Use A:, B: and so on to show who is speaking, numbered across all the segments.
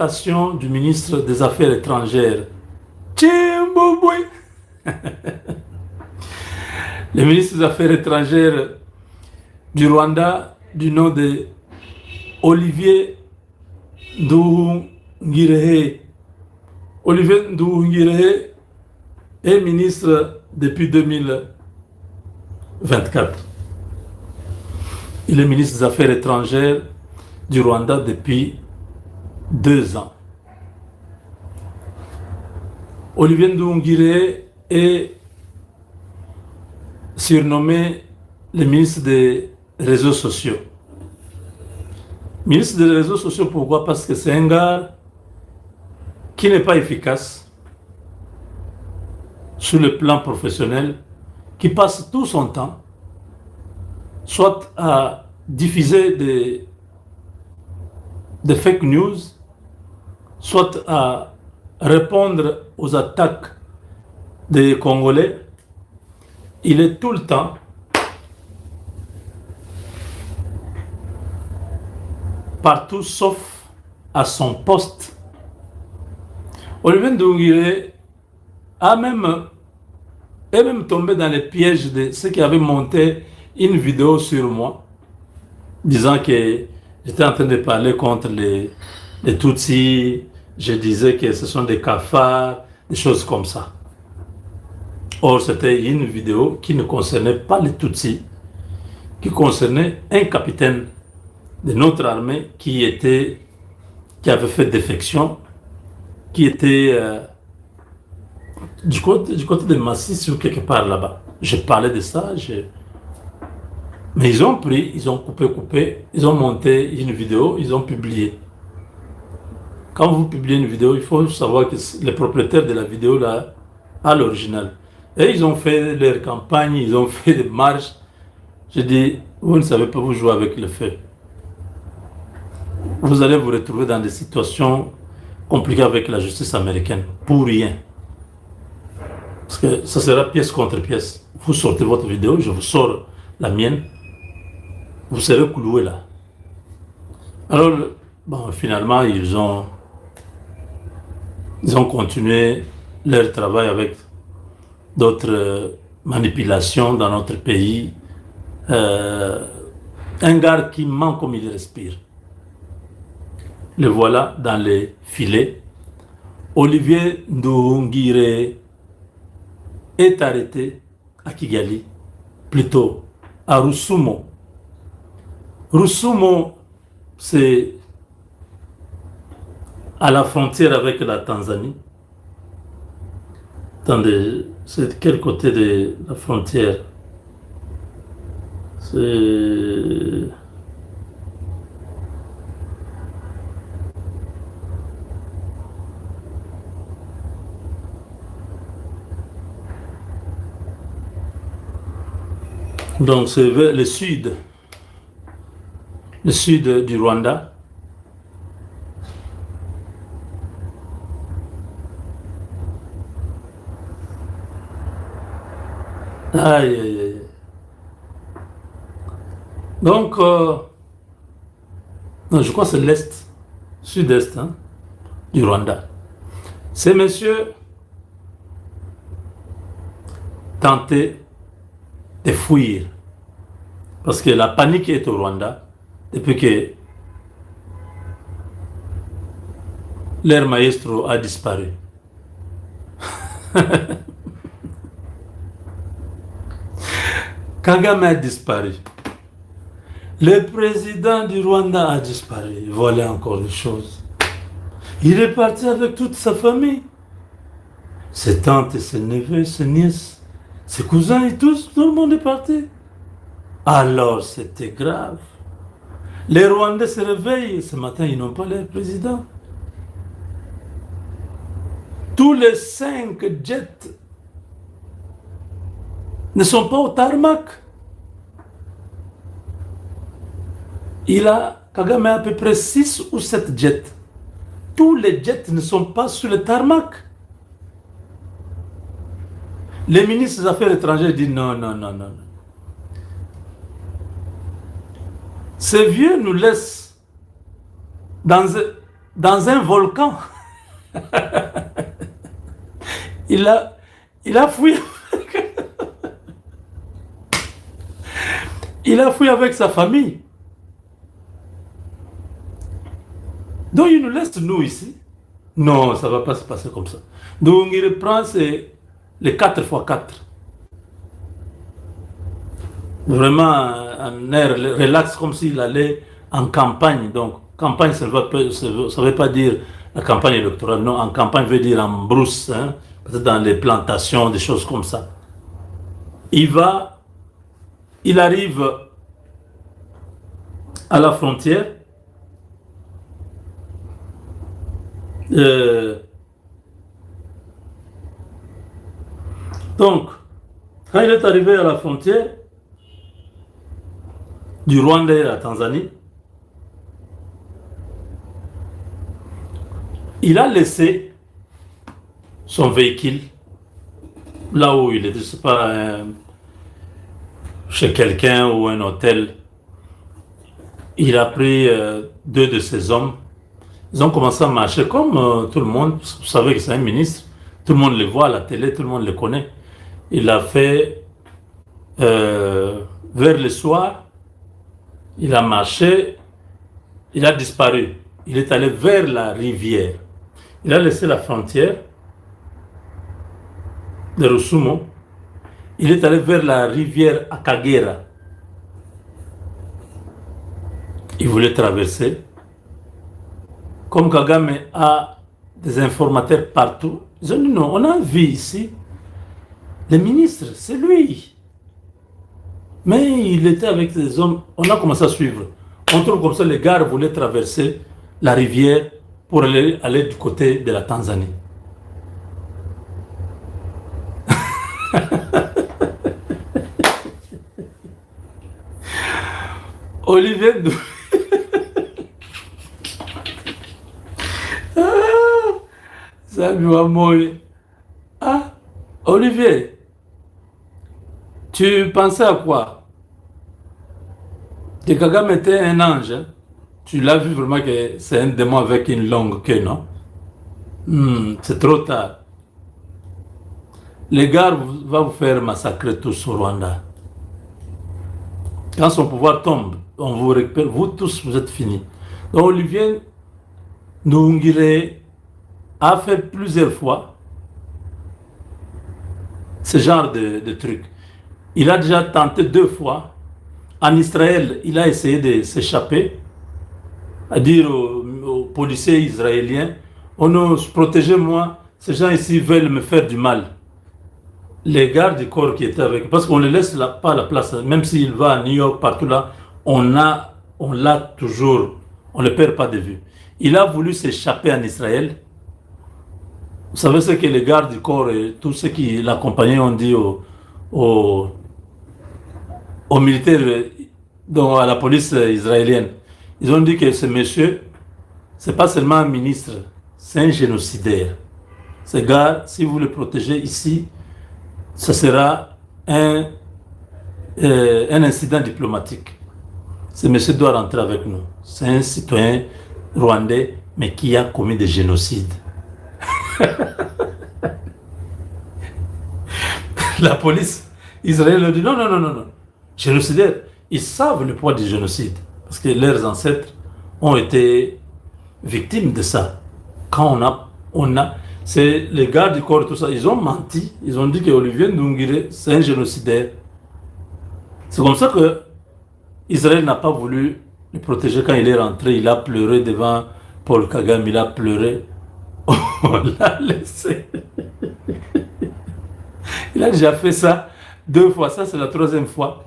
A: l'arrestation du ministre des Affaires étrangères. Tchimbouboui. Le ministre des Affaires étrangères du Rwanda, du nom de Olivier Nduhungirehe. Olivier Nduhungirehe est ministre depuis 2024. Il est ministre des Affaires étrangères du Rwanda depuis 2 ans. Olivier Nduhungirehe est surnommé le ministre des réseaux sociaux. Ministre des réseaux sociaux, pourquoi? Parce que c'est un gars qui n'est pas efficace sur le plan professionnel, qui passe tout son temps soit à diffuser des fake news, soit à répondre aux attaques des Congolais. Il est tout le temps partout sauf à son poste. Olivier Nduhungirehe est même tombé dans les pièges de ceux qui avaient monté une vidéo sur moi, disant que j'étais en train de parler contre les Tutsis, je disais que ce sont des cafards, des choses comme ça. Or, c'était une vidéo qui ne concernait pas les Tutsis, qui concernait un capitaine de notre armée qui avait fait défection, qui était du côté de Massis ou quelque part là-bas. Je parlais de ça, mais ils ont coupé, ils ont monté une vidéo, ils ont publié. Quand vous publiez une vidéo, il faut savoir que le propriétaire de la vidéo là a l'original. Et ils ont fait leur campagne, ils ont fait des marches. Je dis, vous ne savez pas vous jouer avec le feu. Vous allez vous retrouver dans des situations compliquées avec la justice américaine, pour rien. Parce que ça sera pièce contre pièce. Vous sortez votre vidéo, je vous sors la mienne, vous serez cloué là. Alors, finalement, ils ont continué leur travail avec d'autres manipulations dans notre pays. Un gars qui ment comme il respire. Le voilà dans les filets. Olivier Nduhungirehe est arrêté à Kigali, plutôt à Rusumo. Rusumo, c'est à la frontière avec la Tanzanie. Attendez, c'est de quel côté de la frontière? C'est... Donc c'est vers le sud du Rwanda. Aïe, aïe, aïe. Donc, non, je crois que c'est l'est, sud-est du Rwanda. Ces messieurs tentaient de fuir. Parce que la panique est au Rwanda depuis que leur maestro a disparu. Kagame a disparu. Le président du Rwanda a disparu. Voilà encore une chose. Il est parti avec toute sa famille. Ses tantes, ses neveux, ses nièces, ses cousins et tous, tout le monde est parti. Alors c'était grave. Les Rwandais se réveillent. Ce matin, ils n'ont pas leur président. Tous les 5 jets ne sont pas au tarmac. Kagame a à peu près 6 ou 7 jets. Tous les jets ne sont pas sur le tarmac. Les ministres des Affaires étrangères disent non. Ces vieux nous laissent dans dans un volcan. il a fui. Il a fui avec sa famille. Donc il nous laisse nous ici. Non, ça ne va pas se passer comme ça. Donc il reprend les 4x4. Vraiment un air relax comme s'il allait en campagne. Donc campagne, ça ne veut pas dire la campagne électorale. Non, en campagne veut dire en brousse, hein, peut-être dans les plantations, des choses comme ça. Il arrive à la frontière. Donc, quand il est arrivé à la frontière du Rwanda et la Tanzanie, il a laissé son véhicule là où il était, je ne sais pas, chez quelqu'un ou un hôtel. Il a pris 2 de ses hommes. Ils ont commencé à marcher comme tout le monde. Vous savez que c'est un ministre. Tout le monde le voit à la télé, tout le monde le connaît. Il a fait vers le soir. Il a marché. Il a disparu. Il est allé vers la rivière. Il a laissé la frontière de Rusumo. Il est allé vers la rivière Akagera. Il voulait traverser. Comme Kagame a des informateurs partout, ils ont dit non, on a vu ici le ministre, c'est lui. Mais il était avec des hommes, on a commencé à suivre. On trouve comme ça, les gars voulaient traverser la rivière pour aller du côté de la Tanzanie. Olivier Ah, Olivier, tu pensais à quoi? Que Kagame était un ange. Hein? Tu l'as vu vraiment que c'est un démon avec une longue queue, non? C'est trop tard. Les gars vont vous faire massacrer tous au Rwanda. Quand son pouvoir tombe, on vous récupère, vous tous, vous êtes finis. Donc Olivier Nduhungirehe a fait plusieurs fois ce genre de truc. Il a déjà tenté 2 fois. En Israël, il a essayé de s'échapper, à dire aux policiers israéliens, oh non, protégez-moi, ces gens ici veulent me faire du mal. Les gardes du corps qui étaient avec, parce qu'on ne laisse pas la place, même s'il va à New York, partout là, on l'a toujours, on ne le perd pas de vue. Il a voulu s'échapper en Israël. Vous savez ce que les gardes du corps et tous ceux qui l'accompagnaient ont dit aux militaires, donc à la police israélienne. Ils ont dit que ce monsieur, c'est pas seulement un ministre, c'est un génocidaire. Ce gars, si vous le protégez ici, ce sera un incident diplomatique. Ce monsieur doit rentrer avec nous. C'est un citoyen rwandais, mais qui a commis des génocides. La police israélienne a dit non, non, non, non, non. Génocidaires, ils savent le poids du génocide. Parce que leurs ancêtres ont été victimes de ça. Quand c'est les gars du corps, tout ça, ils ont menti. Ils ont dit que Olivier Nduhungirehe, c'est un génocidaire. C'est comme ça que Israël n'a pas voulu le protéger quand il est rentré. Il a pleuré devant Paul Kagame, il a pleuré. On l'a laissé. Il a déjà fait ça 2 fois. Ça, c'est la 3e fois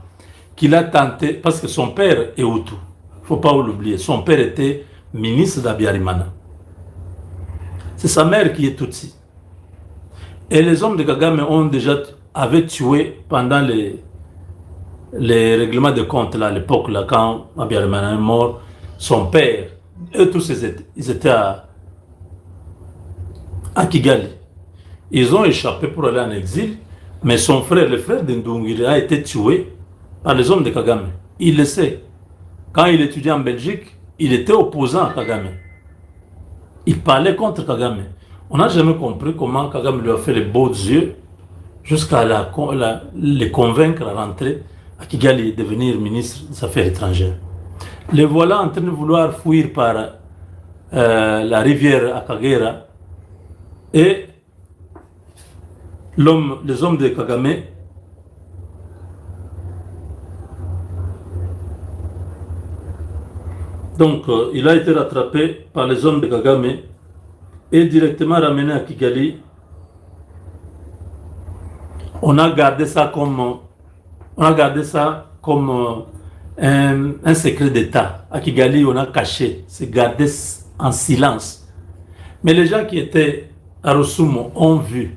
A: qu'il a tenté, parce que son père est Hutu. Il ne faut pas l'oublier. Son père était ministre d'Abiyarimana. C'est sa mère qui est Tutsi. Et les hommes de Kagame avaient tué pendant les règlements de compte là, à l'époque, là, quand Abiyarimana est mort, son père. Eux tous, ils étaient à Kigali. Ils ont échappé pour aller en exil, mais son frère, le frère de Nduhungirehe, a été tué par les hommes de Kagame. Il le sait. Quand il étudiait en Belgique, il était opposant à Kagame. Il parlait contre Kagame. On n'a jamais compris comment Kagame lui a fait les beaux yeux jusqu'à les convaincre à rentrer à Kigali et devenir ministre des Affaires étrangères. Les voilà en train de vouloir fuir par la rivière Akagera et les hommes de Kagame donc il a été rattrapé par les hommes de Kagame et directement ramené à Kigali. On a gardé ça comme un secret d'État. À Kigali, on a caché, c'est gardé en silence. Mais les gens qui étaient à Rosumo ont vu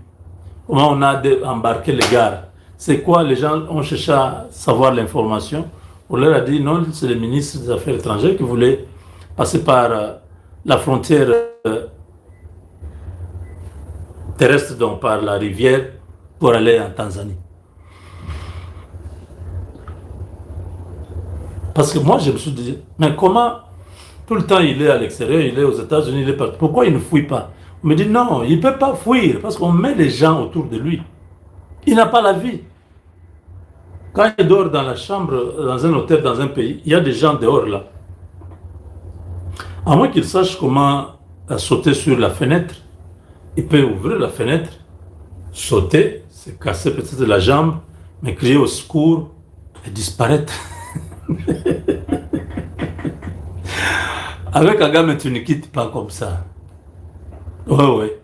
A: comment on a embarqué les gars. C'est quoi? Les gens ont cherché à savoir l'information. On leur a dit non, c'est le ministre des Affaires étrangères qui voulait passer par la frontière terrestre, donc par la rivière, pour aller en Tanzanie. Parce que moi, je me suis dit, mais comment tout le temps il est à l'extérieur, il est aux États-Unis, il est partout. Pourquoi il ne fouille pas? On me dit non, il ne peut pas fuir parce qu'on met les gens autour de lui. Il n'a pas la vie. Quand il dort dans la chambre, dans un hôtel, dans un pays, il y a des gens dehors là. À moins qu'il sache comment sauter sur la fenêtre, il peut ouvrir la fenêtre, sauter, se casser peut-être la jambe, mais crier au secours et disparaître. Avec Kagame, tu ne quittes pas comme ça. Ouais.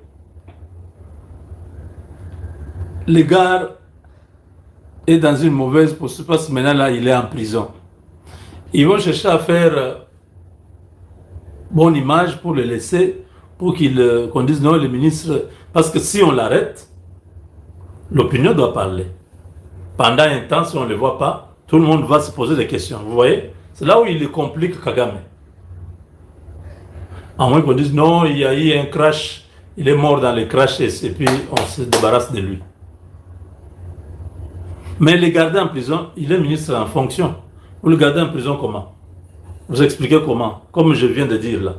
A: Le gars est dans une mauvaise posture parce que maintenant là, il est en prison. Ils vont chercher à faire bonne image pour le laisser, pour qu'on dise non, le ministre, parce que si on l'arrête, l'opinion doit parler. Pendant un temps, si on ne le voit pas, tout le monde va se poser des questions. Vous voyez? C'est là où il complique Kagame. À moins qu'on dise non, il y a eu un crash, il est mort dans le crash et puis on se débarrasse de lui. Mais le garder en prison, il est ministre en fonction. Vous le gardez en prison comment? Vous expliquez comment? Comme je viens de dire là.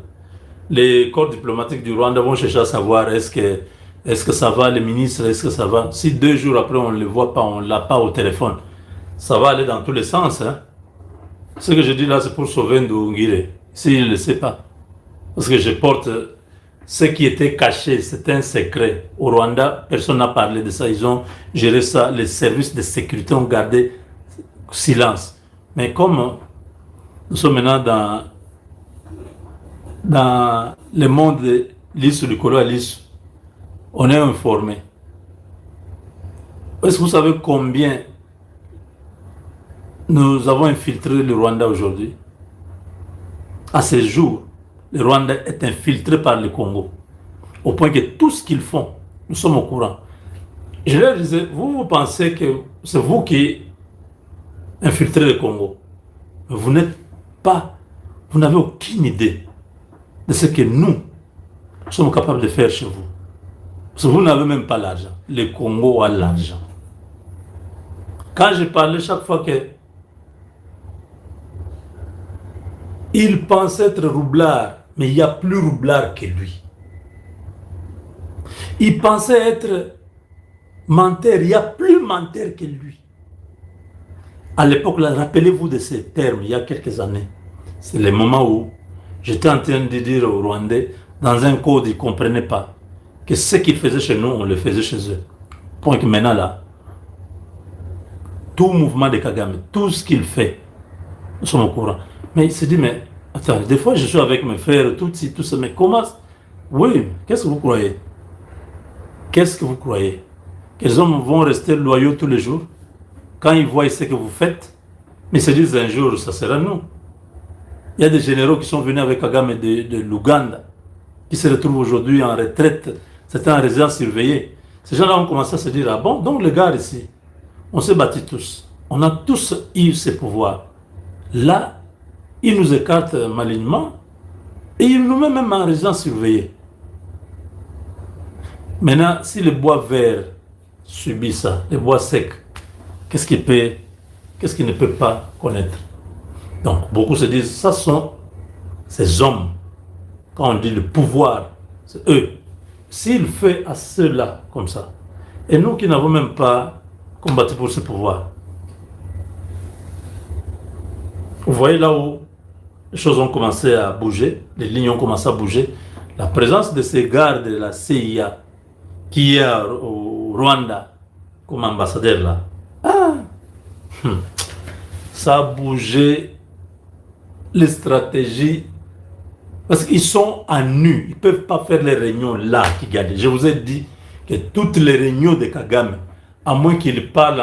A: Les corps diplomatiques du Rwanda vont chercher à savoir est-ce que ça va, les ministres, est-ce que ça va? Si 2 jours après on ne le voit pas, on ne l'a pas au téléphone, ça va aller dans tous les sens. Hein? Ce que je dis là, c'est pour sauver Ndoungire, s'il ne le sait pas. Parce que je porte ce qui était caché, c'est un secret. Au Rwanda, personne n'a parlé de ça. Ils ont géré ça. Les services de sécurité ont gardé silence. Mais comme nous sommes maintenant dans le monde de l'ISU, du Colo à l'ISU, on est informé. Est-ce que vous savez combien nous avons infiltré le Rwanda aujourd'hui? À ce jour, le Rwanda est infiltré par le Congo, au point que tout ce qu'ils font, nous sommes au courant. Je leur disais, vous pensez que c'est vous qui infiltrez le Congo. Mais vous n'avez aucune idée de ce que nous sommes capables de faire chez vous. Parce que vous n'avez même pas l'argent. Le Congo a l'argent. Quand je parlais chaque fois que il pense être roublard, mais il n'y a plus roublard que lui. Il pensait être menteur, il n'y a plus menteur que lui. À l'époque, rappelez-vous de ces termes, il y a quelques années. C'est le moment où j'étais en train de dire aux Rwandais, dans un code, ils ne comprenaient pas que ce qu'ils faisaient chez nous, on le faisait chez eux. Point que maintenant, là, tout mouvement de Kagame, tout ce qu'il fait, nous sommes au courant. Mais il se dit, mais attends, des fois je suis avec mes frères, tout ça, mais comment? Oui, qu'est-ce que vous croyez? Qu'est-ce que vous croyez? Que les hommes vont rester loyaux tous les jours? Quand ils voient ce que vous faites, mais ils se disent un jour, ça sera nous. Il y a des généraux qui sont venus avec Kagame de l'Ouganda, qui se retrouvent aujourd'hui en retraite, c'était en résidence surveillée. Ces gens-là ont commencé à se dire, ah bon, donc les gars ici, on s'est battus tous. On a tous eu ces pouvoirs. Là, ils nous écartent malignement et ils nous mettent même en résidence surveillée. Maintenant, si le bois vert subit ça, le bois sec, qu'est-ce qu'il ne peut pas connaître? Donc, beaucoup se disent, ça sont ces hommes, quand on dit le pouvoir C'est eux. S'il fait à ceux-là comme ça, et nous qui n'avons même pas combattu pour ce pouvoir, vous voyez là où les choses ont commencé à bouger, les lignes ont commencé à bouger, la présence de ces gardes de la CIA qui est au Rwanda comme ambassadeur là, ça a bougé les stratégies. Parce qu'ils sont à nu, ils ne peuvent pas faire les réunions là qui gagnent. Je vous ai dit que toutes les réunions de Kagame, à moins qu'il parle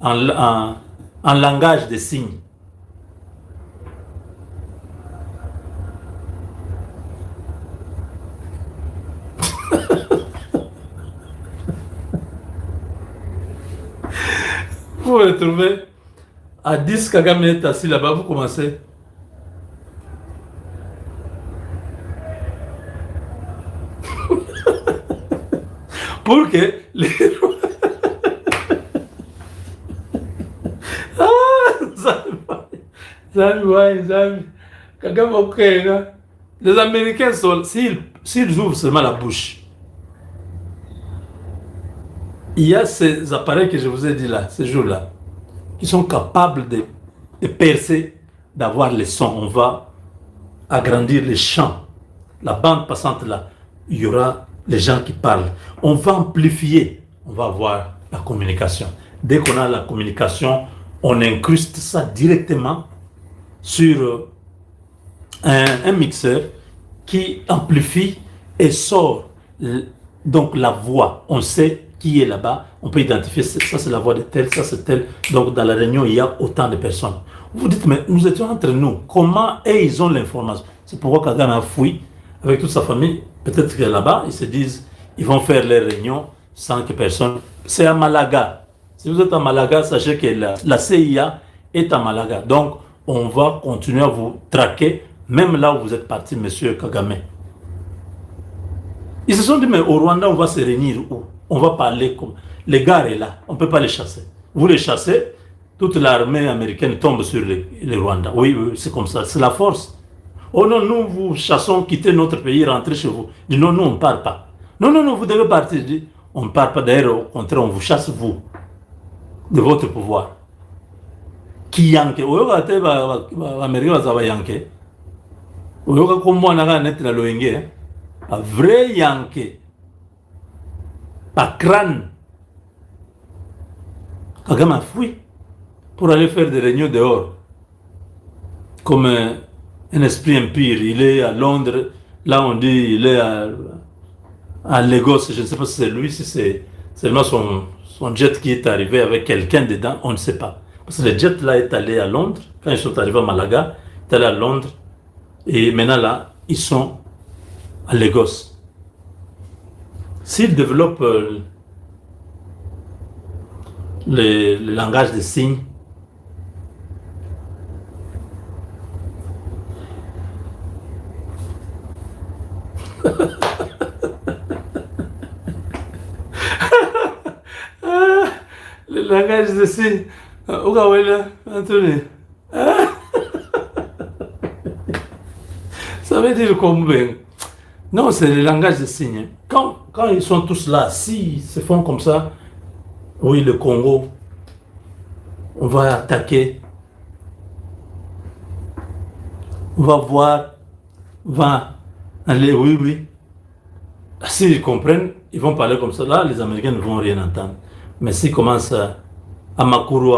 A: en langage des signes. Vous vous retrouvez à 10, Kagame est assis là-bas, vous commencez. Pour que les... Les Américains, s'ils ouvrent seulement la bouche, il y a ces appareils que je vous ai dit là, ces jours-là, qui sont capables de percer, d'avoir les sons. On va agrandir les champs. La bande passante là, il y aura les gens qui parlent. On va amplifier, on va avoir la communication. Dès qu'on a la communication, on incruste ça directement sur un mixeur qui amplifie et sort donc la voix. On sait qui est là-bas, on peut identifier, ça c'est la voix de tel, ça c'est tel. Donc dans la réunion, il y a autant de personnes. Vous dites, mais nous étions entre nous, comment ils ont l'information? C'est pourquoi Kagame a fui avec toute sa famille. Peut-être que là-bas, ils se disent, ils vont faire les réunions sans que personne... C'est à Malaga. Si vous êtes à Malaga, sachez que la CIA est à Malaga. Donc, on va continuer à vous traquer, même là où vous êtes parti, monsieur Kagame. Ils se sont dit, mais au Rwanda, on va se réunir où? On va parler comme... Les gars sont là, on ne peut pas les chasser. Vous les chassez, toute l'armée américaine tombe sur les Rwandais. Oui, oui, c'est comme ça, c'est la force. Oh non, nous vous chassons, quittez notre pays, rentrez chez vous. Dit non, nous on ne part pas. Non, non, non, vous devez partir. Dit, on ne part pas, d'ailleurs, au contraire, on vous chasse, vous, de votre pouvoir. Qui yanke, oyoka te Américain va yanke. Oyoka comme moi, n'a net na loenge, un vrai yanke, pas crâne. Kagame a fui pour aller faire des réunions dehors, comme un esprit impire. Il est à Londres, là on dit il est à Lagos, je ne sais pas si c'est lui, si c'est seulement son jet qui est arrivé avec quelqu'un dedans, on ne sait pas. Parce que le jet là est allé à Londres, quand ils sont arrivés à Malaga, il est allé à Londres, et maintenant là, ils sont à Lagos. S'ils développent le langage des signes, le langage des signes, Anthony, ça veut dire combien? Non, c'est le langage des signes. Quand ils sont tous là, s'ils se font comme ça, oui, le Congo, on va attaquer, on va voir, va aller, oui, oui. S'ils comprennent, ils vont parler comme ça. Là, les Américains ne vont rien entendre. Mais s'ils commencent à Makuru,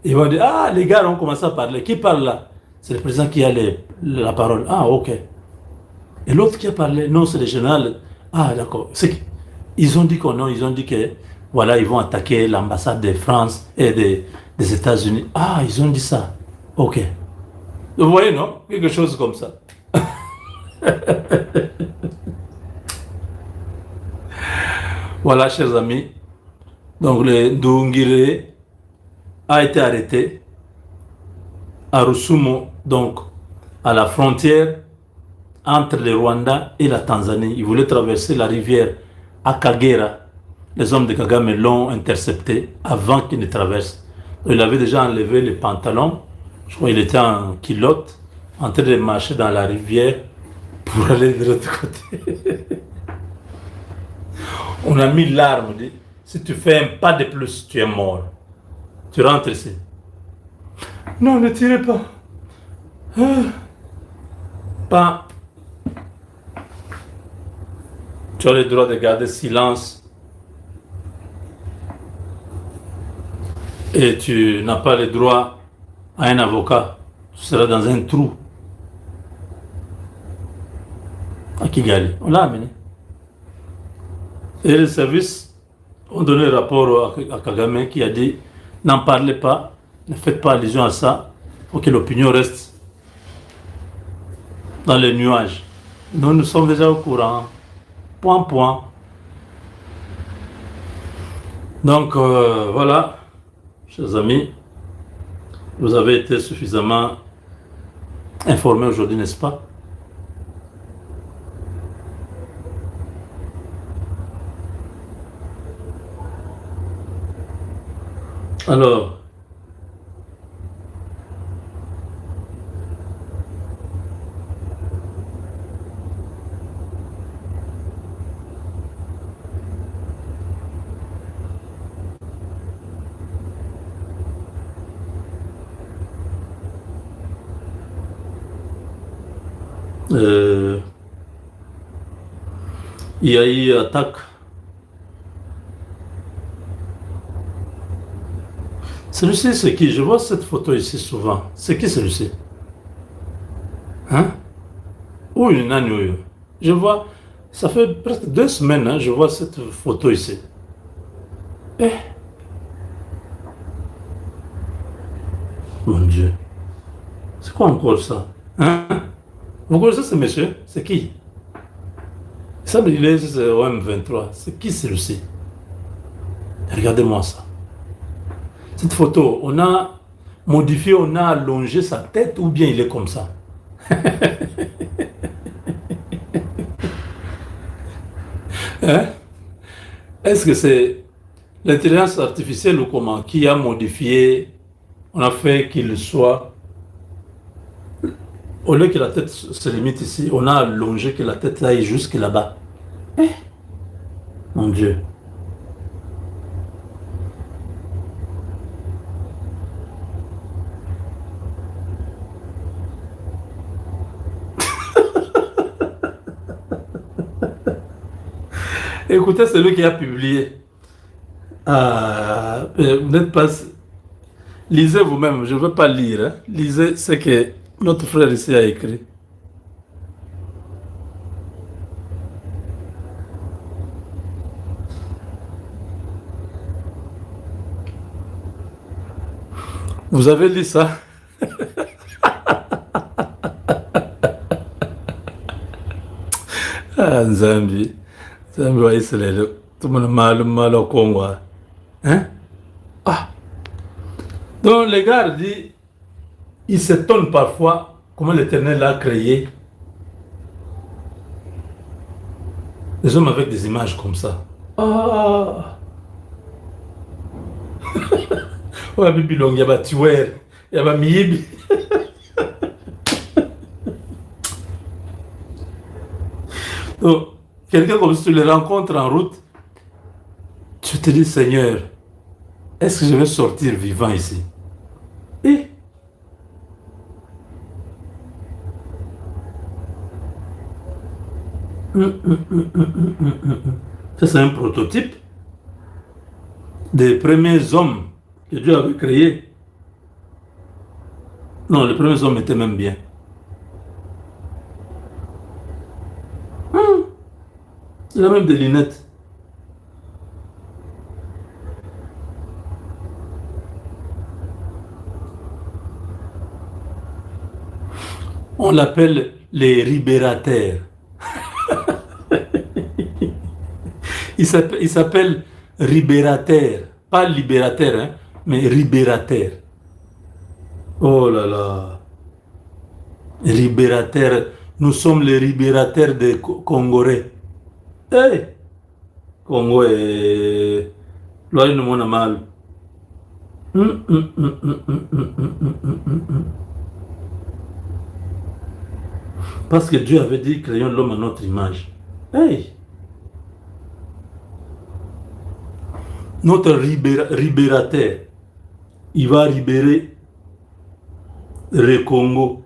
A: ils vont dire, ah, les gars ont commencé à parler. Qui parle là? C'est le président qui a la parole. Ah, ok. Et l'autre qui a parlé, non, c'est le général. Ah, d'accord. Ils ont dit que non, ils ont dit que, voilà, ils vont attaquer l'ambassade de France et des États-Unis. Ah, ils ont dit ça. Ok. Vous voyez, non? Quelque chose comme ça. Voilà, chers amis. Donc, le Ndungire a été arrêté à Rusumo, donc à la frontière entre le Rwanda et la Tanzanie. Il voulait traverser la rivière Akagera. Les hommes de Kagame l'ont intercepté avant qu'il ne traverse. Il avait déjà enlevé les pantalons. Je crois qu'il était en culotte, en train de marcher dans la rivière pour aller de l'autre côté. On a mis l'arme. Si tu fais un pas de plus, tu es mort. Tu rentres ici. Non, ne tirez pas. Pas. Tu as le droit de garder silence. Et tu n'as pas le droit à un avocat. Tu seras dans un trou. À Kigali. On l'a amené. Et les services ont donné un rapport à Kagame qui a dit n'en parlez pas, ne faites pas allusion à ça, pour que l'opinion reste dans les nuages. Nous sommes déjà au courant. Point. Donc voilà, chers amis, vous avez été suffisamment informés aujourd'hui, n'est-ce pas? Alors, il y a eu attaque. Celui-ci, c'est qui? Je vois cette photo ici souvent. C'est qui celui-ci? Hein? Où il n'a eu? Je vois, ça fait presque 2 semaines, hein, je vois cette photo ici. Eh? Mon Dieu. C'est quoi encore ça? Hein? Vous connaissez ce monsieur? C'est qui? Ça, il est au M23. C'est qui celui-ci? Regardez-moi ça. Cette photo, on a modifié, on a allongé sa tête ou bien il est comme ça? Hein? Est-ce que c'est l'intelligence artificielle ou comment qui a modifié, on a fait qu'il soit, au lieu que la tête se limite ici, on a allongé que la tête aille jusque là-bas. Eh? Mon Dieu. Écoutez celui qui a publié. Vous n'êtes pas... Lisez vous-même, je ne veux pas lire. Hein. Lisez ce que notre frère ici a écrit. Vous avez lu ça? Ah, Zambie. Zambie wa Israël. Tout le monde mal au Congo. Hein? Ah. Donc les gars disent, ils s'étonnent parfois comment l'Éternel a créé les hommes avec des images comme ça. Ah. Ouais, Bibi Long, il y a Tuer, il y a Miyibi. Donc, quelqu'un comme si tu le rencontres en route, tu te dis, Seigneur, est-ce que je vais sortir vivant ici? Et ça, c'est un prototype des premiers hommes que Dieu avait créés. Non, les premiers hommes étaient même bien. Il a même des lunettes. On l'appelle les libérateurs. Il s'appelle libérateur. Pas libérateur, hein, mais libérateur. Oh là là. Libérateur. Nous sommes les libérateurs des Congolais. Hey! Congo est... Là, il nous a mal. Parce que Dieu avait dit, créons l'homme à notre image. Hey! Notre libérateur, il va libérer le Congo.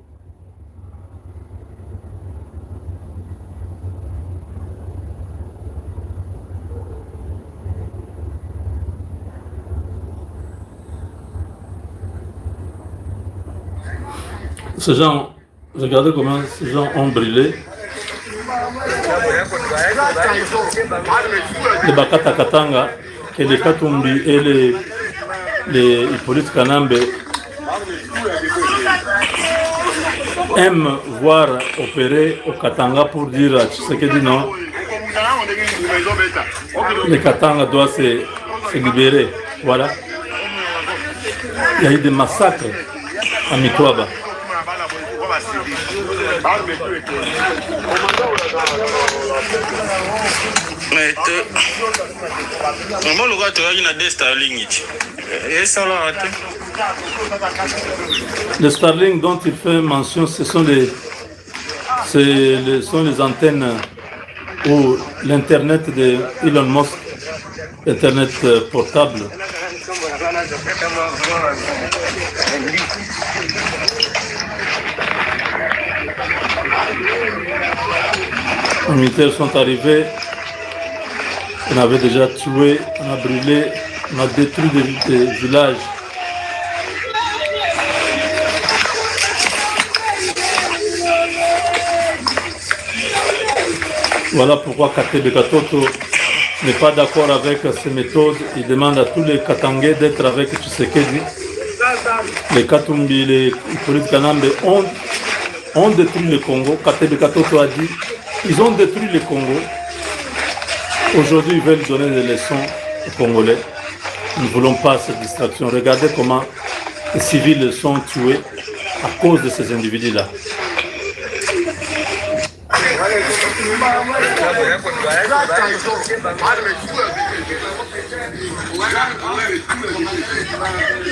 A: Ces gens, regardez comment ces gens ont brûlé. Les Bakata Katanga et les Katumbi et les Hippolyte Kanambe aiment voir opérer au Katanga pour dire à Tshisekedi non. Les Katanga doivent se libérer. Voilà. Il y a eu des massacres à Mitwaba. Les Starlink dont il fait mention, ce sont les antennes ou l'internet de Elon Musk, internet portable. Les militaires sont arrivés, on avait déjà tué, on a brûlé, on a détruit des villages. Voilà pourquoi Katebe Katoto n'est pas d'accord avec ces méthodes. Il demande à tous les Katangais d'être avec Tshisekedi. Les Katumbi, les Hippolyte Kanambe ont détruit le Congo. Katebe Katoto a dit ils ont détruit le Congo. Aujourd'hui, ils veulent donner des leçons aux Congolais. Nous ne voulons pas cette distraction. Regardez comment les civils sont tués à cause de ces individus-là.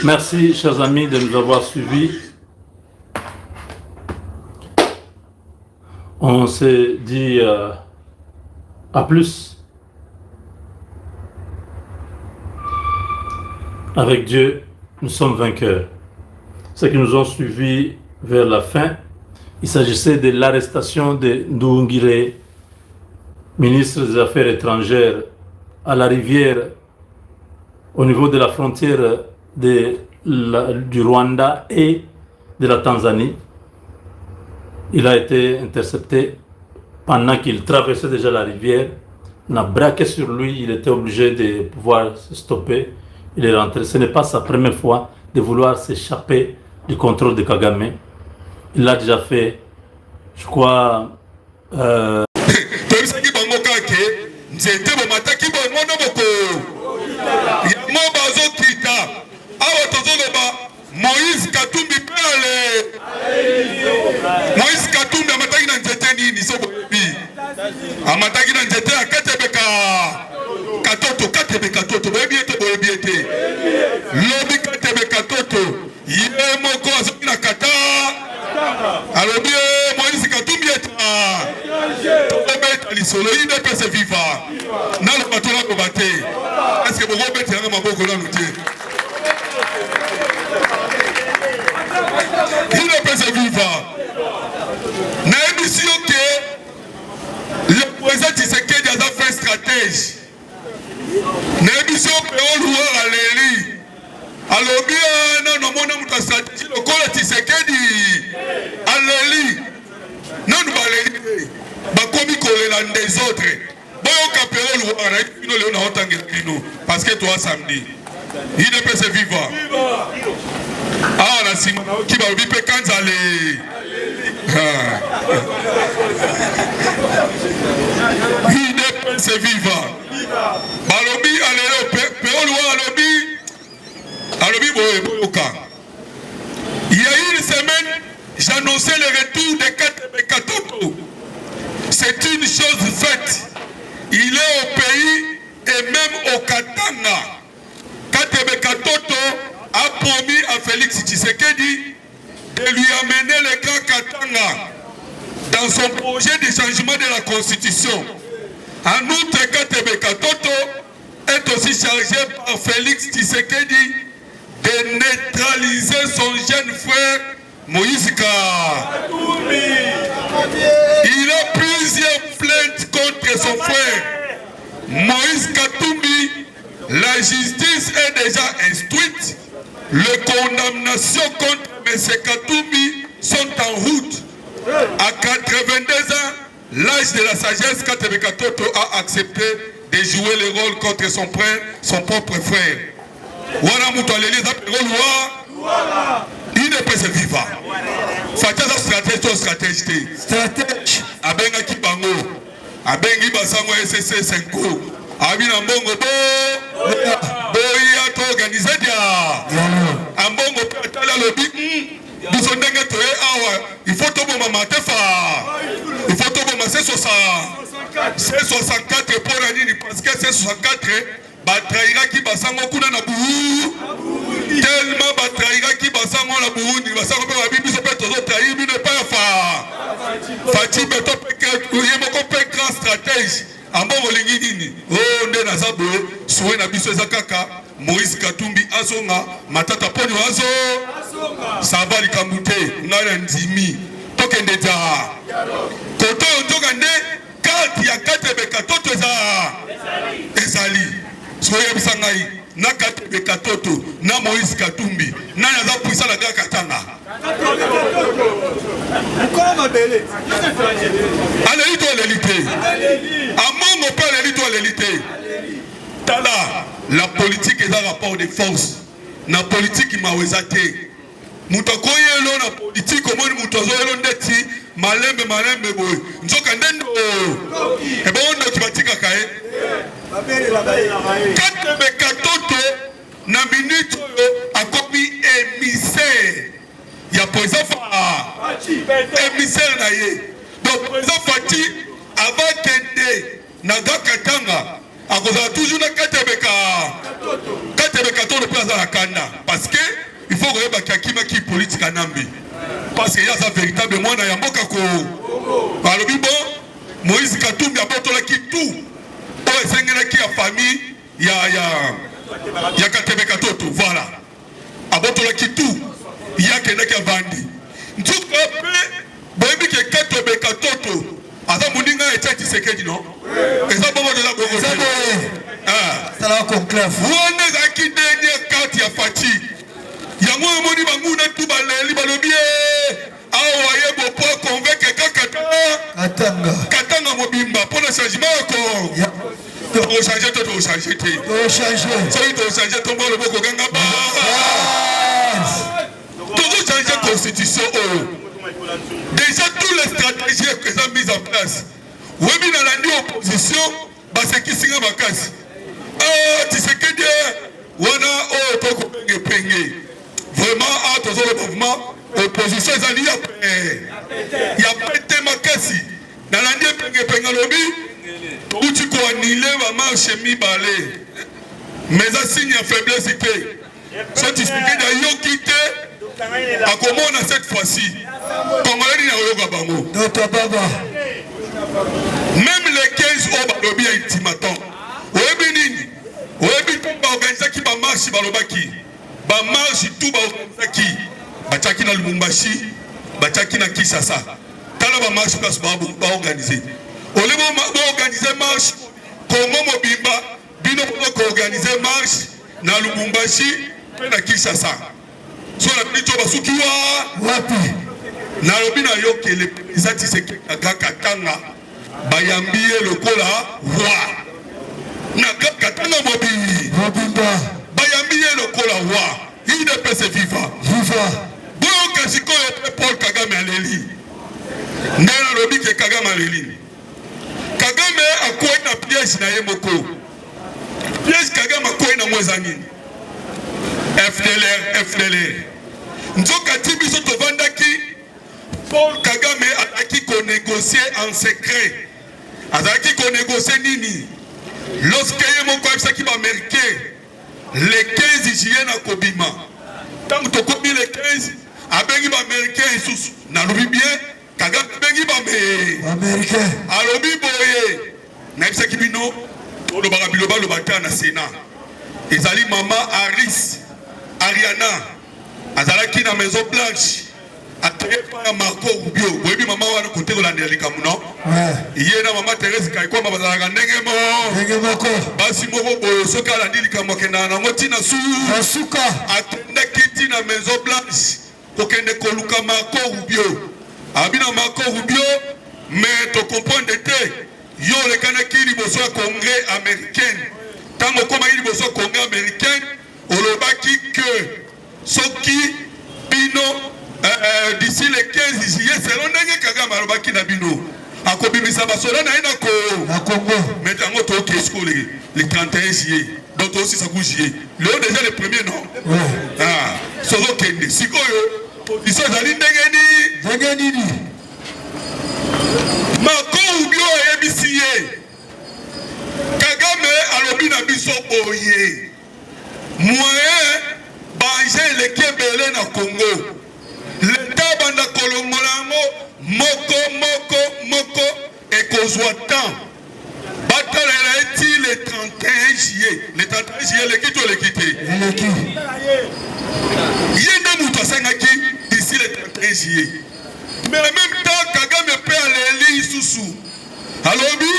A: Merci, chers amis, de nous avoir suivis. On s'est dit à plus. Avec Dieu, nous sommes vainqueurs. Ceux qui nous ont suivis vers la fin, il s'agissait de l'arrestation de Nduhungirehe, ministre des Affaires étrangères, à la rivière, au niveau de la frontière du Rwanda et de la Tanzanie. Il a été intercepté pendant qu'il traversait déjà la rivière. On a braqué sur lui, il était obligé de pouvoir se stopper. Il est rentré. Ce n'est pas sa première fois de vouloir s'échapper du contrôle de Kagame. Il l'a déjà fait, je crois.
B: Moïse Katumbi Moïse Katumbi amataki na nzete nini so bobi amataki na nzete akatebeka katoto boyebi ete lobi katebeka toto ye moko azoki na kata alobi Moïse Katumbi eta lisolo ide pese viva nalo batola ko bate est-ce que boko bete nga maboko na nuti il ne peut se vivre. N'a émission que le président Tshisekedi a fait stratège. N'a émission que on loue à l'éli. Alors bien, non, mon nom de stratégie, le col Tshisekedi à l'éli. Non, nous allons bakomi kolela des autres. Bon, on capera loue à l'éli. Nous allons entendre parce que toi samedi, il ne peut se vivre. Ah, la Simon qui va vivre quand allez. Il ne peut se vivre. Balobi, allez, Péoloua, Alobi, Boyoka. Il y a une semaine, j'annonçais le retour de Katoto. C'est une chose faite. Il est au pays et même au Katanga. Katebe Katoto a promis à Félix Tshisekedi de lui amener le grand Katanga dans son projet de changement de la Constitution. En outre, Katebe Katoto est aussi chargé par Félix Tshisekedi de neutraliser son jeune frère Moïse Katumbi. Il a plusieurs plaintes contre son frère Moïse Katumbi. La justice est déjà instruite. Les condamnations contre M. Katumbi sont en route. À 82 ans, l'âge de la sagesse, Katebe Katoto a accepté de jouer le rôle contre son frère, son propre frère. Wana mutu aleleza loi, il ne peut se vivre. Fataza stratège. Stratège. Abenga kibango. Abengi basango SSC 5. Abina mbongo boya to organiser dia. Ambongo patala lobi. Biso ndenge toye awa, il faut toboma matefa. Il faut toboma C64 pour la nini parce que C64 batraira ki basango kuna na buhu. Tellement batraira ki basango na Burundi, basango pe babibi so pe tozo trahir bi ne pas fa. Fati beto pe que yemoko pe grand stratège. Ambongo lingi nini? Oh nde na sabo soué na biso ezakaka Moïse Katumbi azonga matata poni wazo sabali kamute ngana ndimi tokende za koto ndoga nde kati ya Katebe Katoto ezali soye bisangai na Katebe Katoto na Moïse Katumbi na yaza puisa la gaka katanga aleli to alelite amongo pe aleli to alelite tala la politique est un rapport de force. Na politique mawezate. Mutako yelo na politique omoni mutazo yelo ndeti malembe boy. Nzoka ndendo. Eba ondo kibatika kae. Katebe Katoto na minute yo akopi émissaire. Ya poisa fa. Émissaire na ye. Donc poisa fati avant kende na gakatanga. A cause de toujours na Katebe Katoto le président la Kanda parce que il faut que Kakima qui politique à Nambi parce qu'il y a ça véritablement na yamboka ko alobi bon Moïse Katumbi abotola ki tout pour esengela ki ya famille ya Katebe Katoto voilà abotola ki tout ya kenda ki vandi ntuka pe boyebi ke Katebe Katoto aza muninga echa Tshisekedi non eza bongo de la bongo ça la conclave wone za ki dernier carte ya Fati yango moni banguna tu baleli balobie awa yebo po convaincre katanga mobimba pour le changement ko o changer to changer te o changer so to changer to mbolo boko ganga ba to changer constitution déjà toutes les stratégies que sont mises en place oui dans la opposition parce que singa makasi Tshisekedi wana o to ko penge vraiment tous le mouvement opposition ezali ya pété makasi dans la penge lobi uti ko annuler ba marche mibale mais ça signe faiblesse te so Tshisekedi a yo quitté a komona cette fois-ci Congolais na yoga bango même les 15 au balobi a ultimatum oyebi nini oyebi to ba organiser ki ba marche balobaki ba marche tout ba organiser ki bachaki na Lubumbashi bachaki na Kinshasa tala ba marche place ba organiser olebo ba organiser marche Congo mobimba bino ko organiser marche na Lubumbashi na Kinshasa so la plito basuki wapi na lobi na yo ke le président Tshisekedi akakatanga bayambie lokola roi na katanga mobimba bayambie lokola roi il ne peut se vivre bon kasiko ya Paul Kagame aleli ndena lobi ke Kagame aleli Kagame akoyi na piège na ye moko piège Kagame akoyi na mwezani FDLR nzoka tibiso tovandaki Paul Kagame azaki ko négocier en secret azaki ko négocier nini lorsque ye moko abisaki ba américain le 15 juillet na kobima tant to kobi le 15 abengi ba américain isusu na lobi bien Kagame bengi bame
C: Américain.
B: alobi boye na bisaki bino olobaka biloba lobata na Sénat ezali mama Ariana azalaki na Maison Blanche ateye pa Marco Rubio boyebi mama wana kote kolandela likambo no ye na mama Thérèse Kaikwamba bazalaka ndenge moko basi moko boye soki alandi likambo akendaka nango ntina suka akendaki ntina Maison Blanche kokende koluka Marco Rubio abina Marco Rubio mais to comprendre te yo lekanaki liboso ya Congrès américain tango komaki liboso ya Congrès américain olobaki que soki bino d'ici le 15 juillet selon ndenge Kagame alobaki na bino akobimisa basoda na ye na Congo mais tango toke esko le 31 juillet donc aussi ça juillet le déjà le premier non sozo kende sikoyo position ezali ndenge nini Marco Rubio ayebisi ye Kagame alobi na biso boye moyen banje eleki ebele na Congo l'État banda kolongola yango moko ekozwa temps batalela eti le 31 juillet le 31 juillet eleki to eleki te ye nde moto asengaki d'ici le 31 juillet mais en même temps Kagame pe aleli isusu alobi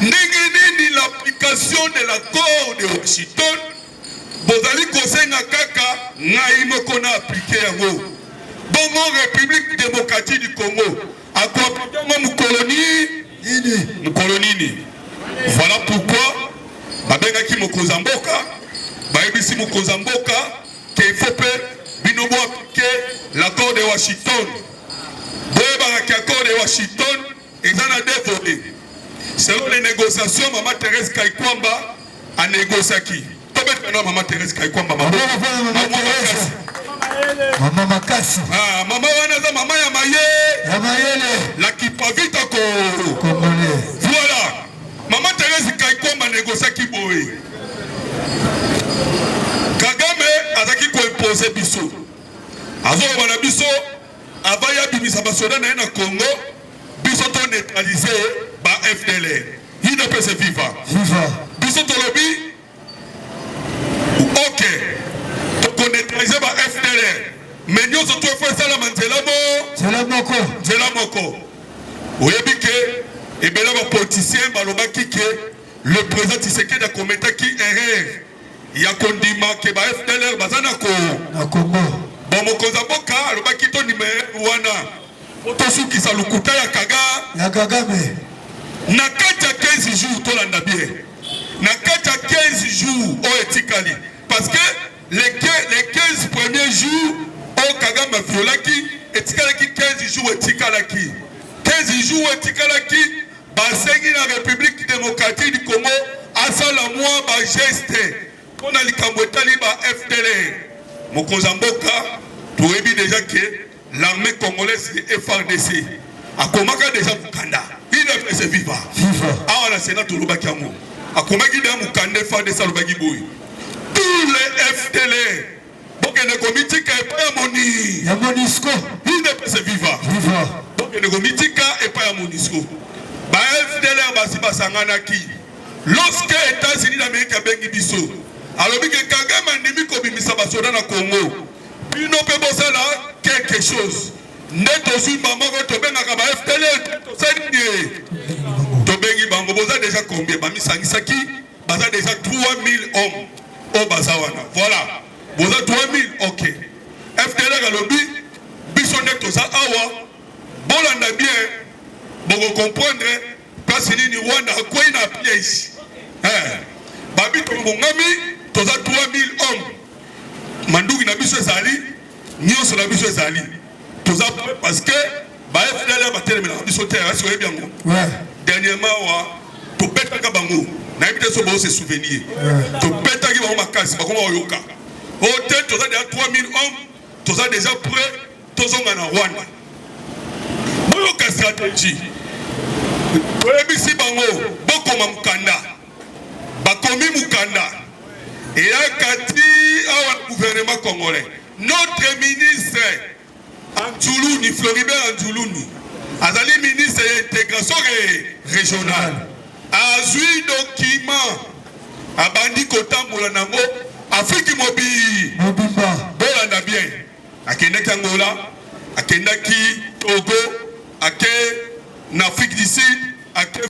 B: ndenge nini l'application de l'accord de Washington bozali kosenga kaka ngai moko na aplike yango bongo République démocratique du Congo akoaplikango mukolo nini voilà pourquoi babengaki mokonzi ya mboka bayebisi mokonzi ya mboka ke il faut pe bino bo aplike l'accord de Washington boyebaka accord de Washington eza na deux volets selon les négociations mama Thérèse Kaikwamba a négociaki tobetana mama Thérèse Kaikwamba
C: Mama Makasi.
B: Mama wana za mama ya mayele la kipavita Congolais. Voilà. Mama Thérèse Kaikwamba négociaki boye. Kagame azaki ko imposer biso. Azo bana biso avaya bimisa basoda na Congo biso to neutraliser ba FDLR. Il ne peut se vivre. Biso to lobby. OK. To neutraliser ba FDLR. Mais nous sommes tous fait ça la manzela moko. Oyebi ke ebela ba politicien balobaki ke le président Tshisekedi a commis qui erreur. Ya kondima ke ba FDLR bazana ko
C: na Congo.
B: Bon mokonza boka alobaki to numéro wana. Tosuki sa lukuta ya
C: Kagame.
B: Na kati ya 15 jours to landa bien. Na kati ya 15 jours o etikali parce que les 15 premiers jours o Kagame violaki etikalaki 15 jours etikalaki 15 jours etikalaki basengi na République démocratique du Congo asala mwa ba geste pona likambo etali ba FDLR mokonza mboka toyebi déjà que l'armée congolaise et FARDC akomaka déjà mukanda il ne peut se vivre awa na Sénat tolobaki yango akomaki déjà mukanda FARDC alobaki boy tous les FDLR bokende komitika epa ya MONUSCO il ne peut se vivre bokende komitika epa ya MONUSCO ba FDLR basi basanganaki lorsque États-Unis d'Amérique abengi biso alobi ke Kagame andimi kobimisa basoda na Congo bino pe bosala quelque chose nde tozwi moko tobengaka ba FDLR tosali tobengi bango boza déjà combien bamisangisaki baza déjà 3000 hommes au bazawana voilà boza 3000 ok FDLR alobi biso nde toza awa bolanda bien boko comprendre place nini Rwanda akwei na piège babi tobongami toza 3000 hommes manduki na biso ezali nyonso na biso ezali toza parce que ba FDLR batelemela biso te asi oyebi yango dernièrement wa tobetaka bango nayebi te so bao se souvenir tobetaki bango makasi bakoma oyoka ote toza déjà 3000 hommes toza déjà prêt tozonga na Rwanda boyoka stratégie oyebisi bango bokoma mukanda bakomi mukanda eyakati awa gouvernement congolais notre ministre Anzuluni Floribert Anzuluni azali ministre ya intégration régionale azwi document abandi kotambola nango Afrique mobimba bolanda bien akendaki Angola akendaki Togo ake na Afrique du Sud ake